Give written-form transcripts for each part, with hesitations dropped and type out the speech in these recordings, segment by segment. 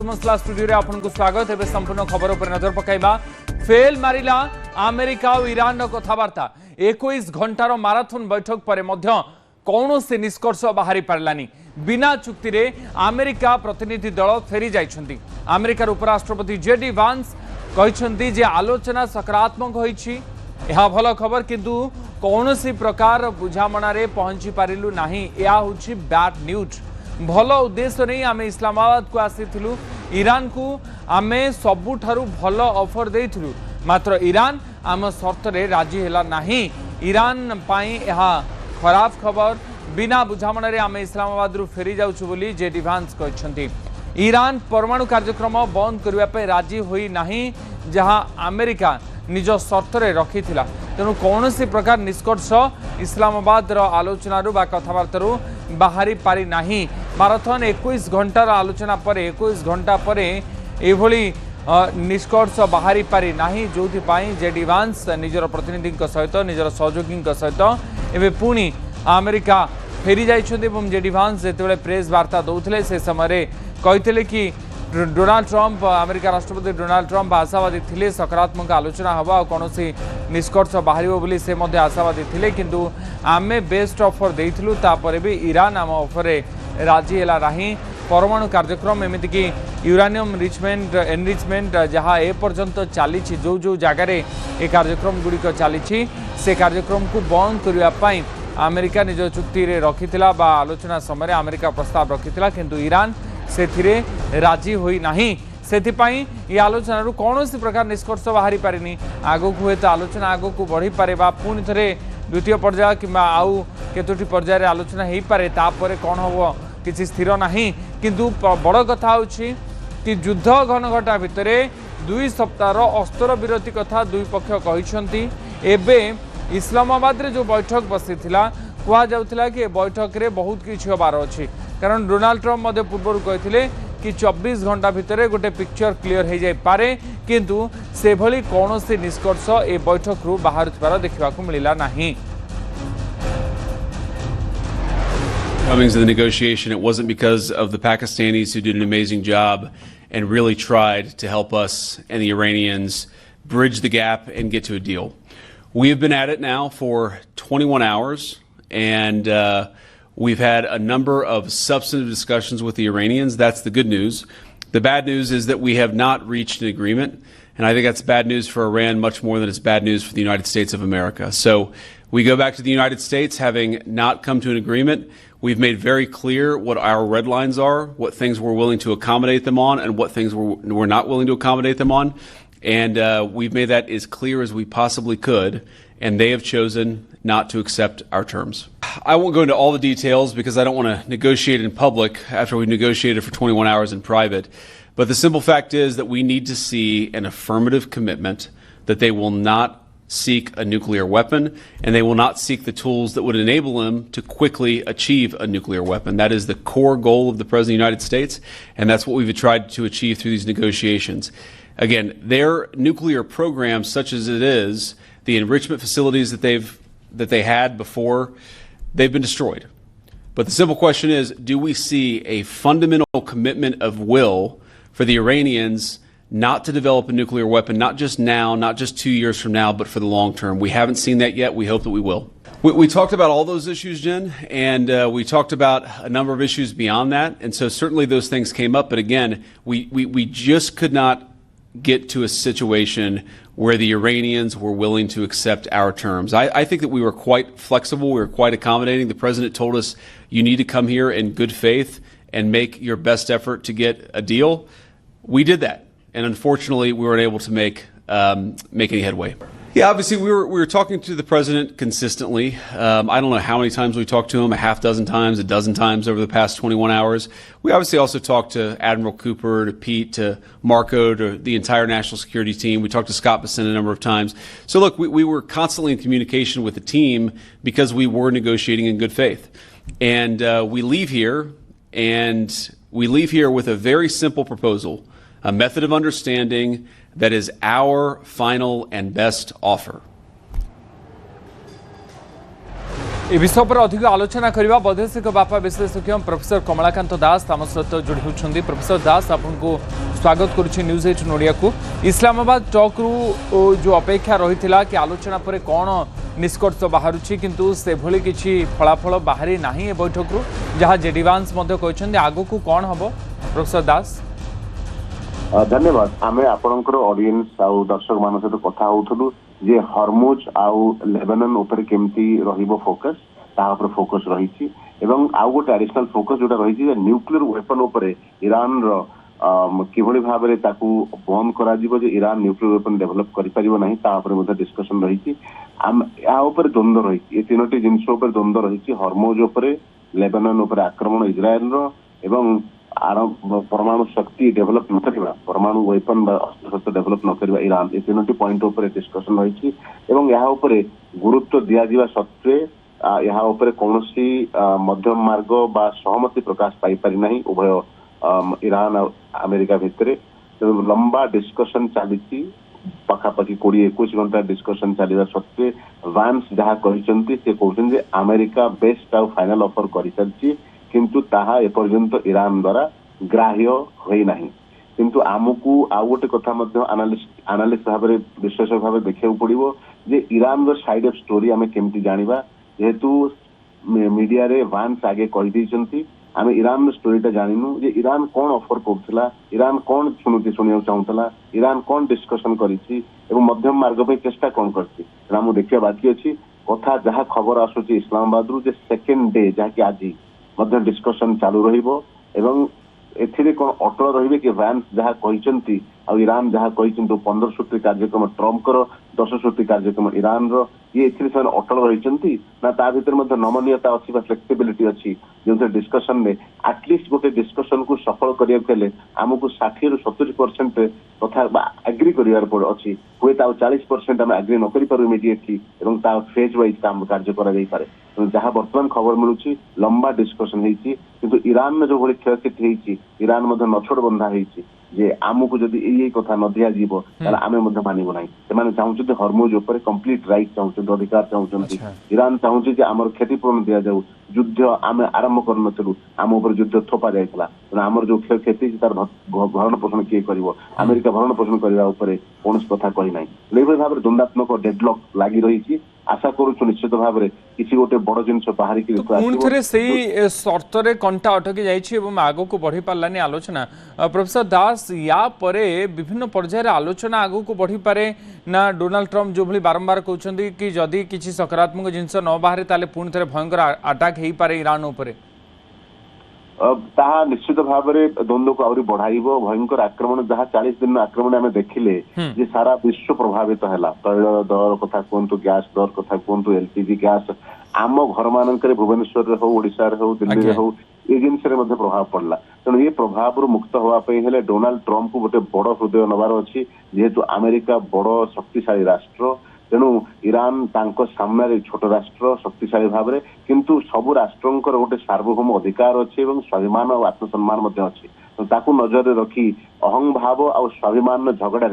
मसला स्टूडियो रे आपनको स्वागत है। संपूर्ण खबर पर नजर पकाइबा। फेल मारिला अमेरिका और ईरान कथबार्ता 21 घंटार माराथन बैठक पर मध्य कौनसी निष्कर्ष बाहरी पारलानी। बिना चुक्ति रे अमेरिका प्रतिनिधि दल फेरी जाइछन्ती। अमेरिकार उपराष्ट्रपति जेडी वांस कहिछन्ती जे आलोचना सकारात्मक होईछि। यह भल खबर किंतु कौनसी प्रकार बुझामणा रे पहुंची पारिलु नाही। यह होछि बैड न्यूज। भल उद्देश्य नहीं आमे इस्लामाबाद को आसीथिलु। ईरान को आमे सबुठारु भल ऑफर देइथिलु, मात्र ईरान आम शर्त रे राजी हैला नाही। ईरान पाई यह खराब खबर। बिना बुझामणा रे आमे इस्लामाबाद रु फेरी जाउछु बोली जेडी वांस कहछन्ती। ईरान परमाणु कार्यक्रम बंद करबा पे राजी होई नाही, जहां अमेरिका निज शर्त रे रखिथिला। तेणु कौन सी प्रकार निष्कर्ष इस्लामाबाद आलोचना बा कथबार्ता बाहरी पारी नाही। माराथन 21 घंटार आलोचना पर 21 घंटा पर एभली निष्कर्ष बाहरी पारी नाही, जोथि पाई जेडी वांस निजर प्रतिनिधि सहित निजर सहयोगी सहित एवं पुणी अमेरिका फेरी जाइछन्ति। एवं जेडी वांस जेतेबेले प्रेस वार्ता दौथिले से समय कहते कि डोनाल्ड ट्रंप अमेरिका राष्ट्रपति डोनाल्ड ट्रंप आशावादी थिले सकारात्मक आलोचना हवा और कौन निष्कर्ष बाहर बोली से आशावादी थिले, किंतु आमे बेस्ट ऑफर देइथिलु। तापर भी ईरान आम ऑफर राजी हैला नाही। परमाणु कार्यक्रम एमती कि यूरानियम एनरिचमेंट जहाँ ए पर्यंत चली जो जो जगार ए कार्यक्रम गुड़िक चली से कार्यक्रम को बंद करने अमेरिका निज चुक्ति रखिथिला बा आलोचना समय अमेरिका प्रस्ताव रखिथिला, किंतु ईरान से राजी होई नाही। सेथिपाई ये आलोचना कौन सी प्रकार निष्कर्ष बाहरी पारिनी। आगो को हेतु आलोचना आगो को बढ़ी पारे बा पुणी थे द्वितीय पर्याय कि आउ केतोटी पर्याय आलोचना हो पारे। तापर कौन हम किसी स्थिर नाही, किंतु बड़ कथा होछि कि युद्ध घनघटा भितर 2 सप्ताह अस्त्र विरति कथा दुई पक्ष कहिसंती। एबे इस्लामाबाद रे जो बैठक बसीथिला कुआ जाउथिला कि बैठक रे बहुत किछि होबार अछि, कारण डोनाल्ड ट्रंप मध्य पूर्व कहथिले कि 24 घंटा भितर गोटे पिक्चर क्लियर हो जाय पारे, किंतु से भली कौनसी निष्कर्ष ए बैठक रु बाहर थिबार देखिबाकू मिलिला नाही। Coming to the negotiation, it wasn't because of the Pakistanis who did an amazing job and really tried to help us and the Iranians bridge the gap and get to a deal. We have been at it now for 21 hours, and we've had a number of substantive discussions with the Iranians. That's the good news. The bad news is that we have not reached an agreement, and I think that's bad news for Iran much more than it's bad news for the United States of America. So we go back to the United States having not come to an agreement. We've made very clear what our red lines are, what things we're willing to accommodate them on, and what things we're not willing to accommodate them on. And we've made that as clear as we possibly could, and they have chosen not to accept our terms. I won't go into all the details because I don't want to negotiate in public after we've negotiated for 21 hours in private. But the simple fact is that we need to see an affirmative commitment that they will not seek a nuclear weapon, and they will not seek the tools that would enable them to quickly achieve a nuclear weapon. That is the core goal of the President of the United States, and that's what we've tried to achieve through these negotiations. Again, their nuclear program, such as it is, the enrichment facilities that they had before, they've been destroyed. But the simple question is, do we see a fundamental commitment of will for the Iranians not to develop a nuclear weapon, not just now, not just 2 years from now, but for the long term? We haven't seen that yet. We hope that we will. We talked about all those issues, Jen, and we talked about a number of issues beyond that. And so certainly those things came up. But again, we just could not get to a situation where the Iranians were willing to accept our terms. I think that we were quite flexible. We were quite accommodating. The president told us, you need to come here in good faith and make your best effort to get a deal. We did that. And unfortunately, we weren't able to make any headway. Yeah, obviously, we were talking to the president consistently. I don't know how many times we talked to him, a half dozen times, a dozen times over the past 21 hours. We obviously also talked to Admiral Cooper, to Pete, to Marco, to the entire national security team. We talked to Scott Bessent a number of times. So look, we were constantly in communication with the team because we were negotiating in good faith. And we leave here with a very simple proposal, a method of understanding that is our final and best offer. ए विषय पर अधिक आलोचना करबा वैदेशिक व्यापार विशेषज्ञ professor Kamlakant दास आम सहित जोड़ी होती। प्रोफेसर दास आपको स्वागत करुच्ची न्यूज 18 ओडिया को। इस्लामाबाद टॉक रु जो अपेक्षा रही कि आलोचना पर कौन निष्कर्ष बाहर किंतु से भली किसी फलाफल बाहरी ना ए बैठक रु जहाँ जेडी वांस कहते आगु को कौन हम। प्रोफेसर दास धन्यवाद। आमे आपनकर ऑडियंस आउ दर्शक मान सहित कथा होथलु जे हॉर्मुज आउ लेबनान ऊपर केमती रहिबो फोकस ता ऊपर फोकस रहिछि एवं आउ गोटे एडिशनल फोकस जोटा रहिछि जे न्यूक्लियर वेपन ऊपर ईरान रो किभଳି भाबरे ताकू बंद करा जिवो जे ईरान न्यूक्लियर वेपन डेवलप करि परिबो नाही ता ऊपर मध्ये डिस्कशन रहिछि। या ऊपर द्वंद्व रहिछि ए तीनोटी जिंस ऊपर द्वंद्व रहिछि हॉर्मुज ऊपर लेबनान ऊपर आक्रमण इजराइल रो एवं परमाणु शक्ति डेवलप न करवा परमाणु वेपन अस्त्र डेवलप न करवा ईरान ए तीनोटी पॉइंट ऊपर डिस्कशन रही एवं यहाँ ऊपर गुरुत्व दिया जिवा सत्वे यहाँ ऊपर कौनसी मध्यम मार्ग बा सहमति प्रकाश पाई पारि नाही उभय ईरान और अमेरिका भितर लंबा डिस्कशन चली पाखापाखि 20-21 घंटा डिस्कशन चलवा सत्वे वांस जहाँ कहते अमेरिका बेस्ट आउ फाइनल ऑफर कर सारी किंतु ताहा एपर्यंत ईरान द्वारा ग्राह्य होई नाही। किंतु आमको आउ गोटे कथा मध्ये एनालिस्ट भाव विशेष भाव देखा पड़ो जे ईरान रो साइड ऑफ स्टोरी आमे केमती जानिबा जेहेतु मीडिया रे वांस आगे कहि दैछंती आमे ईरान रो स्टोरीटा जानिनु जे ईरान कोन ऑफर करथिला ईरान कोन सुनुती सुनिया चाहूतला ईरान कोन डिस्कशन करिछि एवं मध्यम मार्ग पे चेष्टा कोन करछि रामु देखिया बाकी अछि कथा जहा खबर आसुछि इस्लामाबाद रु जे सेकंड डे जहा कि आजि मध्य डिस्कशन चालू रहिबो एवं एथिरे कोन अटल रहिबे कि वांस जहा कहिसंती आ ईरान जहा कहिसंतो 15 सूत्री कार्यक्रम ट्रम्प कर 10 सूत्री कार्यक्रम ईरान रो ये एथिरे सन अटल रहिसंती ना ता भीतर मध्य नमनीयता अछि बा फ्लेक्सिबिलिटी अछि जो डिस्कशन में एटलीस्ट गोटे डिस्कशन को सफल करिया केले हमकु 60 ରୁ 70% तथा एग्री करियार पड़ अछि होय ता 40% हम एग्री न करि पारु इमीडिएटली एवं ता फेज वाइज काम कार्य करा जाई पारे जहाँ वर्तमान खबर मिलूची लंबा डिस्कशन होती किंतु ईरान में जो भाई क्षयक्षति होती ईरान नछोड़ बंधा होती जे आमको जदि यही कथा न दिया जीवो ताले आमे मध्य मानिबो नाही सेमाने चाहूछते हॉर्मुज ऊपर कंप्लीट राइट चाहूछते अधिकार चाहूछते ईरान चाहूछे जे हमर क्षतिपूर्ण दिया जाऊ युद्ध आमे आरंभ करनथलु आम ऊपर युद्ध थोपा जायतला हमर जो क्षयक्षति तार भरण पोषण किए करिवो अमेरिका भरण पोषण करबा ऊपर कोनस कथा कहि नाही लेबे भाबरे द्वंद्वात्मक डेडलॉक लागि रहिछि आशा करूछु निश्चित भाव किसी गोटे बड़ जिनस बाहर से सर्त रे कंटा अटकी जाइछि एवं आगो को बढ़ी पारलानी आलोचना। प्रोफेसर दास या परे विभिन्न पर्यायर आलोचना आगो को बढ़ी पारे ना डोनाल्ड ट्रम्प जो भली बारंबार कहउछन्ती कि जदि किसी सकारात्मक जिनस न बाहरे ताले पुणी थरे भयंकर अटैक हेई पारे ईरान ऊपर ताहा निश्चित भाव द्वंद्व को आहरी बढ़ाइबो भयंकर आक्रमण जहाँ 40 दिन आक्रमण आम देखिले जे सारा विश्व प्रभावित है तैल दर कथा कहतु गैस दर कथा कहतु एलपीजी गैस आम घर मानक भुवनेश्वर हो ओडिशा हो दिल्ली रे हो ये जिनस प्रभाव पड़ला तेणु ये प्रभाव मुक्त होगापे डोनाल्ड ट्रम्प को गोटे बड़ हृदय नबार अच्छी जेहेतु अमेरिका बड़ शक्तिशाली राष्ट्र तेणु ईरान तांको सामने छोट राष्ट्र शक्तिशाली भाव में किंतु सबु राष्ट्रंकर गोटे सार्वभौम अधिकार अच्छे और स्वाभिमान और आत्मसम्मान अच्छे ताकू नजर रखी अहं भाव और स्वाभिमान झगड़ा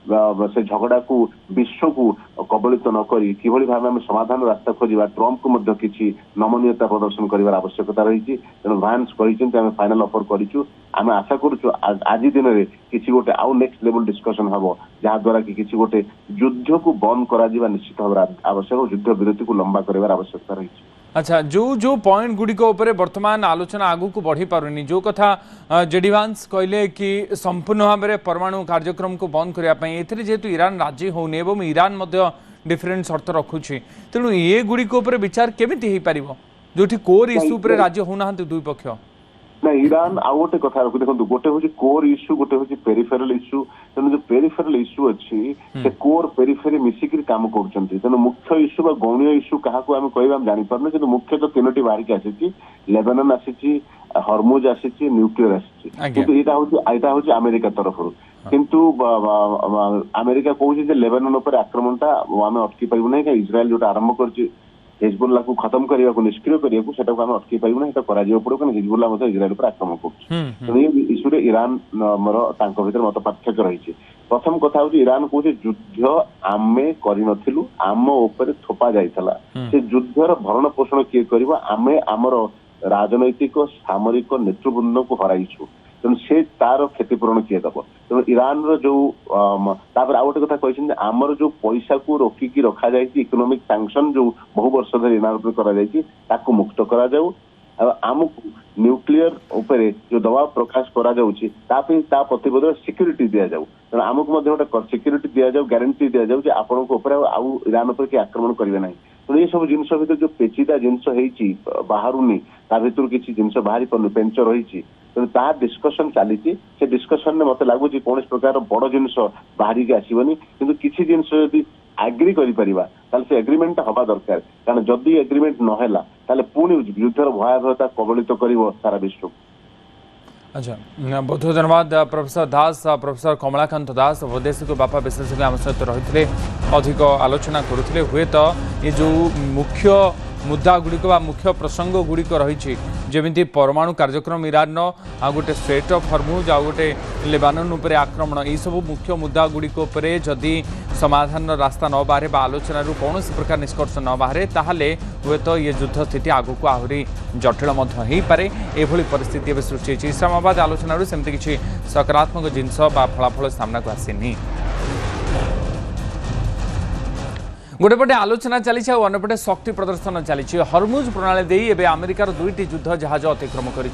से झगड़ा को विश्व को कबलित न करी किभली भाव में समाधान रास्ता खोजा ट्रम्प को किसी नमनीयता प्रदर्शन कर आवश्यकता रही तेणु वांस कहते आम फाइनल ऑफर करूँ आम आशा करूँ आज दिन में किसी गोटे आउ नेक्स्ट लेवल डिस्कशन हम जहाँ द्वारा कि किसी गोटे युद्ध को बंद करा निश्चित भाव आवश्यक युद्ध विरति को लंबा कर आवश्यकता रही। अच्छा जो जो पॉइंट गुड़ी वर्तमान आलोचना आगू को बढ़ी पारुनी जो कथा जेडी वांस कहले कि संपूर्ण भाव में परमाणु कार्यक्रम को बंद करने जेहेतु ईरान राजी होनी एवं ईरान डिफरेंट शर्त रखुच्छी तेणु ये गुड़ी विचार केमिति हो पार जो कोर इश्यू पर राजी होना दुई पक्ष ना ईरान आउ गोटे कथा देखो गोटे हूँ कोर इश्यू गोटे हूँ पेरिफेरल इश्यू तेणु जो पेरिफेरल इश्यू अच्छी से कोर पेरिफेरी मिसिक काम कर मुख्य इश्यू गौणीय इश्यू क्या कह जापारे कि मुख्य तो 3टी बाहर आसी लेबानन आसी हॉर्मुज आसी न्यूक्लियर आसी यहाँ हूँ अमेरिका तरफ किंतु अमेरिका कहूँ लेबानन पर आक्रमण टा आम अटकी पारू ना इज्राएल जो आरंभ कर हिजबुल्ला को खत्म करने को निष्क्रिय करने को सेटा को हम अटकी पाइबु ना सेटा करा जियो पड़ो कारण हिजबुल्ला मते इजराइल पर आक्रमण करछ तो ये इशू रे ईरान मर तांको भीतर मत पार्थक्य रही प्रथम कथा हूँ ईरान कहूँ युद्ध आमे करनथिलु आम ऊपर थोपा जाइतला से युद्धर भरण पोषण किए करबा आमे हमर राजनैतिक सामरिक नेतृवृंद को हराइछु तेणु से तार क्षतिपूरण किए दब तेणु ईरान जो तापर आउ गोटे कथा कहते आमर जो पैसा को रोकिकी रखा जाए इकोनॉमिक सैंक्शन जो बहु वर्ष धरी ईरान पर करा जाए ताकू मुक्त करा जाऊ आमको न्यूक्लियर उपरे जो दबाव प्रकाश करा जाउछि ता प्रतिबद्ध सिक्यूरिटी दिया जाऊ तेणु आमको गोटे सिक्यूरिटी दिया जाऊ ग्यारंटी दिया जाऊ आपण आउ ईरान पर कि आक्रमण करेंगे ना तेणु ये सब जिनस भर जो पेचीदा जिनस बाहरुनी ता भर किसी जिनस बाहरी पेंच रही तेणु ता डिस्कसन चली से डिस्कसन में मत लगुच कौन प्रकार बड़ जिनस बाहरी के आसबनी किंतु किसी जिनस यदि एग्री कर से एग्रीमेंट हवा दरकार कारण जदि एग्रीमेंट नहला ताले पुणी युद्धर भयावहता कबलित कर सारा विश्व। अच्छा बहुत बहुत धन्यवाद प्रोफेसर दास प्रोफेसर कमलाकांत दास वैदेशिक व्यापार विशेषज्ञ आम सहित रही अधिक आलोचना करुले हुए तो ये जो मुख्य मुद्दा गुड़िक मुख्य प्रसंग गुड़िक रही जमी परमाणु कार्यक्रम ईरान आ गोटे स्ट्रेट ऑफ हॉर्मुज आ गोटे लेबानन उपर आक्रमण यह सब मुख्य मुद्दा गुड़िक जदि समाधान रास्ता न बाहर आलोचना कौन प्रकार निष्कर्ष न बाहर ताहले हुए तो ये युद्ध स्थिति आगक आहरी जटिल पारे एभली परिस्थिति सृष्टि इस्लामाबाद आलोचना सेमती किसी सकारात्मक जिनस फलाफल सामना को आसनी गोटेपटे आलोचना चली अंपटे शक्ति प्रदर्शन चली हरमुज प्रणाली दे एवं अमेरिकार दुईटी युद्ध जहाज अतिक्रम कर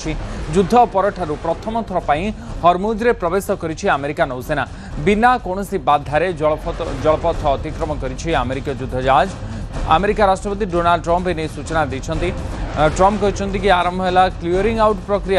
युद्ध परठारु प्रथम थर पर हरमुज रे प्रवेश कर अमेरिका नौसेना बिना कौन बाधारे जलपथ अतिक्रम कर अमेरिका युद्ध जहाज अमेरिका राष्ट्रपति डोनाल्ड ट्रंप एने सूचना देते ट्रंप कहते कि आरंभ है क्लीयरिंग आउट प्रक्रिया